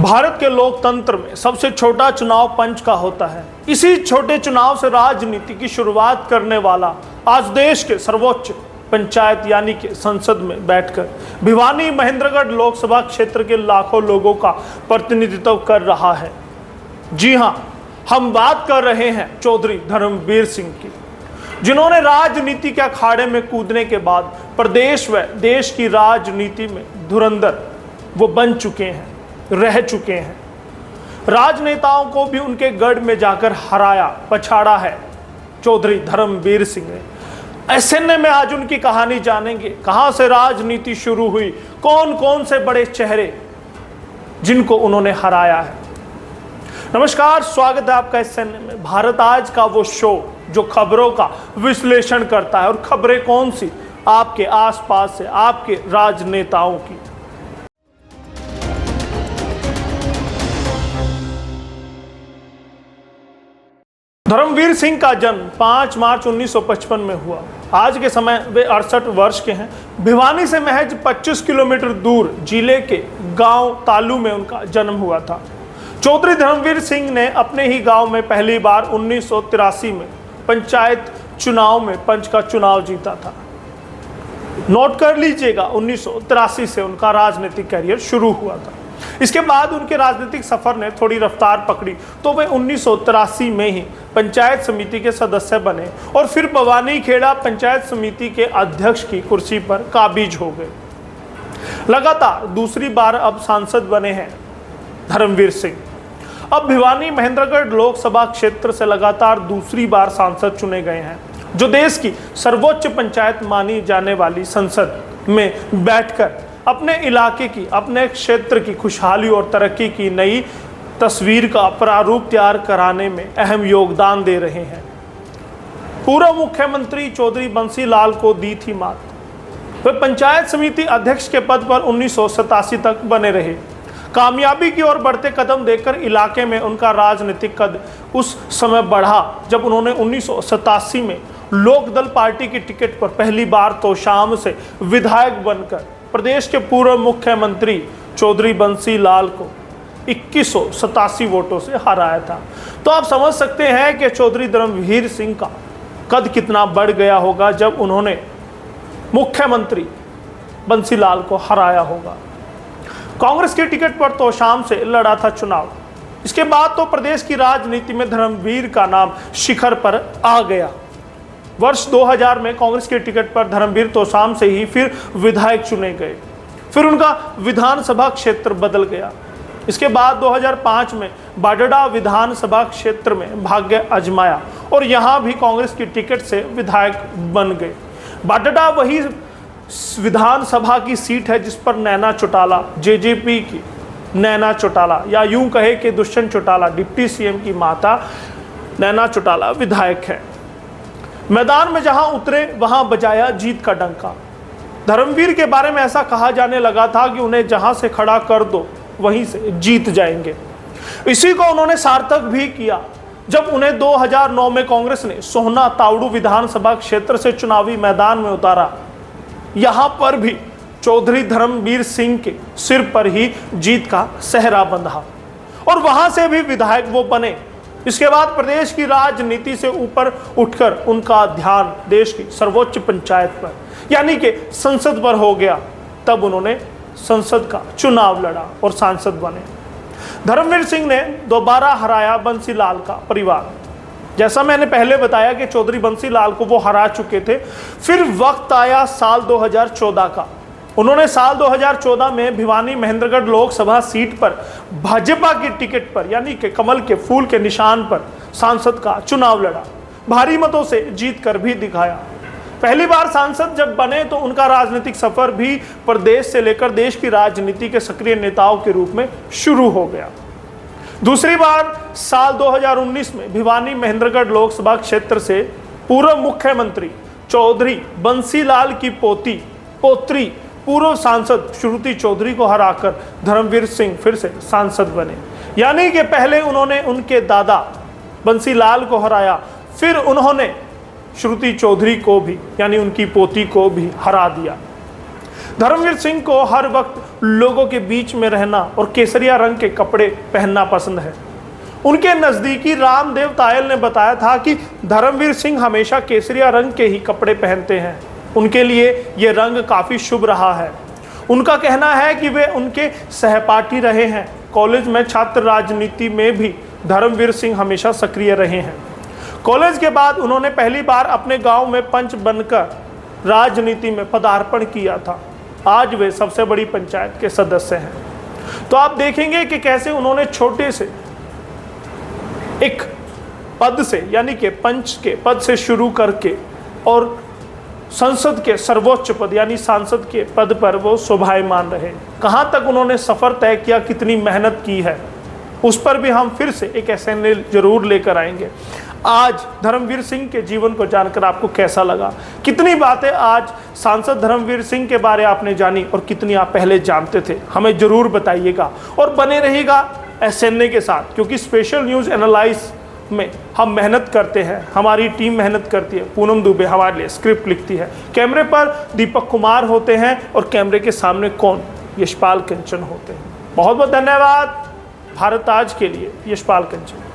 भारत के लोकतंत्र में सबसे छोटा चुनाव पंच का होता है। इसी छोटे चुनाव से राजनीति की शुरुआत करने वाला आज देश के सर्वोच्च पंचायत यानी कि संसद में बैठकर भिवानी महेंद्रगढ़ लोकसभा क्षेत्र के लाखों लोगों का प्रतिनिधित्व कर रहा है। जी हां, हम बात कर रहे हैं चौधरी धर्मवीर सिंह की, जिन्होंने राजनीति के अखाड़े में कूदने के बाद प्रदेश व देश की राजनीति में धुरंधर वो बन चुके हैं, रह चुके हैं। राजनेताओं को भी उनके गढ़ में जाकर हराया, पछाड़ा है चौधरी धर्मवीर सिंह ने। ऐसे में आज उनकी कहानी जानेंगे, कहां से राजनीति शुरू हुई, कौन कौन से बड़े चेहरे जिनको उन्होंने हराया है। नमस्कार, स्वागत है आपका SN में। भारत आज का वो शो जो खबरों का विश्लेषण करता है, और खबरें कौन सी, आपके आसपास से, आपके राजनेताओं की। धर्मवीर सिंह का जन्म 5 मार्च 1955 में हुआ। आज के समय वे 68 वर्ष के हैं। भिवानी से महज 25 किलोमीटर दूर जिले के गांव तालू में उनका जन्म हुआ था। चौधरी धर्मवीर सिंह ने अपने ही गांव में पहली बार 1983 में पंचायत चुनाव में पंच का चुनाव जीता था। नोट कर लीजिएगा, 1983 से उनका राजनीतिक करियर शुरू हुआ था। इसके बाद उनके राजनीतिक सफर ने थोड़ी रफ्तार पकड़ी तो वे 1983 में ही पंचायत समिति के सदस्य बने और फिर भवानी खेड़ा पंचायत समिति के अध्यक्ष की कुर्सी पर काबिज हो गए। लगातार दूसरी बार अब सांसद बने हैं धर्मवीर सिंह। अब भिवानी महेंद्रगढ़ लोकसभा क्षेत्र से लगातार दूसरी बार सांसद चुने गए हैं, जो देश की सर्वोच्च पंचायत मानी जाने वाली संसद में बैठकर अपने इलाके की, अपने क्षेत्र की खुशहाली और तरक्की की नई तस्वीर का प्रारूप तैयार कराने में अहम योगदान दे रहे हैं। पूर्व मुख्यमंत्री चौधरी बंसी लाल को दी थी मात। वे पंचायत समिति अध्यक्ष के पद पर 1987 तक बने रहे। कामयाबी की ओर बढ़ते कदम देखकर इलाके में उनका राजनीतिक कद उस समय बढ़ा जब उन्होंने 1987 में लोकदल पार्टी की टिकट पर पहली बार तोशाम से विधायक बनकर प्रदेश के पूर्व मुख्यमंत्री चौधरी बंसी लाल को 2187 वोटों से हराया था। तो आप समझ सकते हैं कि चौधरी धर्मवीर सिंह का कद कितना बढ़ गया होगा जब उन्होंने मुख्यमंत्री बंसी लाल को हराया होगा। कांग्रेस की टिकट पर तोशाम से लड़ा था चुनाव। इसके बाद तो प्रदेश की राजनीति में धर्मवीर का नाम शिखर पर आ गया। वर्ष 2000 में कांग्रेस की टिकट पर धर्मवीर तोशाम से ही फिर विधायक चुने गए। फिर उनका विधानसभा क्षेत्र बदल गया। इसके बाद 2005 में बाडडा विधानसभा क्षेत्र में भाग्य आजमाया और यहां भी कांग्रेस की टिकट से विधायक बन गए। बाडडा वही विधानसभा की सीट है जिस पर नैना चौटाला, JJP की नैना चौटाला, या यूं कहे कि दुष्यंत चौटाला, डिप्टी CM की माता नैना चौटाला विधायक है। मैदान में जहां उतरे वहां बजाया जीत का डंका। धर्मवीर के बारे में ऐसा कहा जाने लगा था कि उन्हें जहां से खड़ा कर दो वहीं से जीत जाएंगे। इसी को उन्होंने सार्थक भी किया जब उन्हें 2009 में कांग्रेस ने सोहना तावड़ू विधानसभा क्षेत्र से चुनावी मैदान में उतारा। यहां पर भी चौधरी धर्मवीर सिंह के सिर पर ही जीत का सेहरा बंधा और वहां से भी विधायक वो बने। इसके बाद प्रदेश की राजनीति से ऊपर उठकर उनका ध्यान देश की सर्वोच्च पंचायत पर यानी कि संसद पर हो गया। तब उन्होंने संसद का चुनाव लड़ा और सांसद बने। धर्मवीर सिंह ने दोबारा हराया बंसी लाल का परिवार। जैसा मैंने पहले बताया कि चौधरी बंसी लाल को वो हरा चुके थे। फिर वक्त आया साल 2014 का। उन्होंने साल 2014 में भिवानी महेंद्रगढ़ लोकसभा सीट पर भाजपा की टिकट पर यानी कि कमल के फूल के निशान पर सांसद का चुनाव लड़ा। भारी मतों से जीत कर भी दिखाया। पहली बार सांसद जब बने तो उनका राजनीतिक सफर भी प्रदेश से लेकर देश की राजनीति के सक्रिय नेताओं के रूप में शुरू हो गया। दूसरी बार साल 2019 में भिवानी महेंद्रगढ़ लोकसभा क्षेत्र से पूर्व मुख्यमंत्री चौधरी बंसी लाल की पोत्री पूर्व सांसद श्रुति चौधरी को हराकर धर्मवीर सिंह फिर से सांसद बने। यानी कि पहले उन्होंने उनके दादा बंसी लाल को हराया, फिर उन्होंने श्रुति चौधरी को भी यानी उनकी पोती को भी हरा दिया। धर्मवीर सिंह को हर वक्त लोगों के बीच में रहना और केसरिया रंग के कपड़े पहनना पसंद है। उनके नज़दीकी रामदेव तायल ने बताया था कि धर्मवीर सिंह हमेशा केसरिया रंग के ही कपड़े पहनते हैं। उनके लिए ये रंग काफ़ी शुभ रहा है। उनका कहना है कि वे उनके सहपाठी रहे हैं। कॉलेज में छात्र राजनीति में भी धर्मवीर सिंह हमेशा सक्रिय रहे हैं। कॉलेज के बाद उन्होंने पहली बार अपने गांव में पंच बनकर राजनीति में पदार्पण किया था। आज वे सबसे बड़ी पंचायत के सदस्य हैं। तो आप देखेंगे कि कैसे उन्होंने छोटे से एक पद से, यानी कि पंच के पद से शुरू करके और संसद के सर्वोच्च पद यानी सांसद के पद पर वो शोभायमान रहे। कहाँ तक उन्होंने सफ़र तय किया, कितनी मेहनत की है, उस पर भी हम फिर से एक एसएनए जरूर लेकर आएंगे। आज धर्मवीर सिंह के जीवन को जानकर आपको कैसा लगा? कितनी बातें आज सांसद धर्मवीर सिंह के बारे आपने जानी और कितनी आप पहले जानते थे, हमें जरूर बताइएगा। और बने रहिएगा एसएनए के साथ, क्योंकि स्पेशल न्यूज़ एनालाइज में हम मेहनत करते हैं, हमारी टीम मेहनत करती है। पूनम दुबे हमारे लिए स्क्रिप्ट लिखती है, कैमरे पर दीपक कुमार होते हैं और कैमरे के सामने कौन? यशपाल कंचन होते हैं। बहुत बहुत धन्यवाद। भारत आज के लिए यशपाल कंचन।